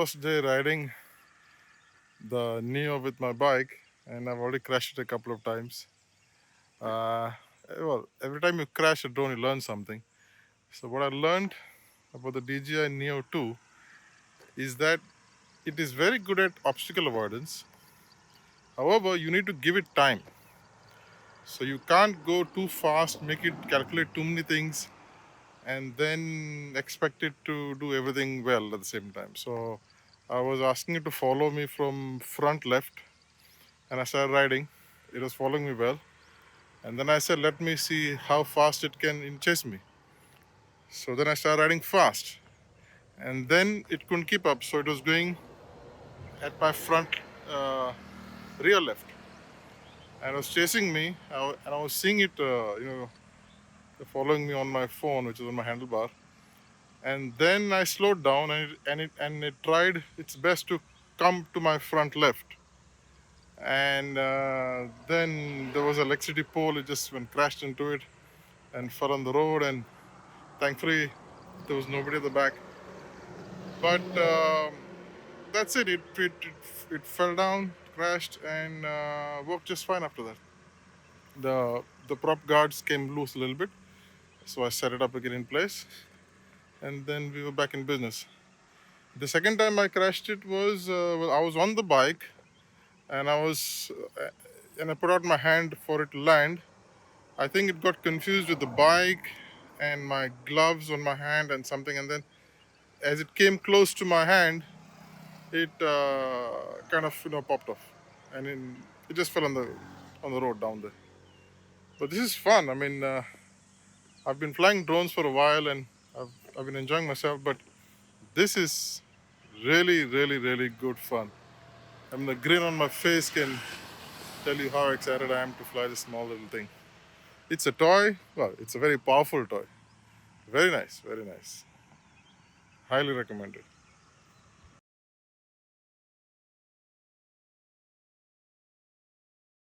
first day riding the Neo with my bike, and I've already crashed it a couple of times. Uh, well, every time you crash a drone, you learn something. So what I learned about the DJI Neo 2 is that it is very good at obstacle avoidance. However, you need to give it time. So you can't go too fast, make it calculate too many things, and then expect it to do everything well at the same time. So I was asking it to follow me from front left, and I started riding. It was following me well. And then I said, let me see how fast it can chase me. So then I started riding fast. And then it couldn't keep up. So it was going at my front rear left. And it was chasing me. And I was seeing it, following me on my phone, which is on my handlebar. And then I slowed down and it tried its best to come to my front left. And then there was an electricity pole. It just went crashed into it and fell on the road. And thankfully, there was nobody at the back. But that's it. It fell down, crashed, and worked just fine after that. The prop guards came loose a little bit, so I set it up again in place, and then we were back in business. The second time I crashed it was well, I was on the bike, and I put out my hand for it to land. I think it got confused with the bike and my gloves on my hand and something, and then as it came close to my hand, it kind of popped off, and it just fell on the road down there. But this is fun. I mean, I've been flying drones for a while, and I've been enjoying myself. But this is really, really, really good fun. I mean, the grin on my face can tell you how excited I am to fly this small little thing. It's a toy. Well, it's a very powerful toy. Very nice, very nice. Highly recommended.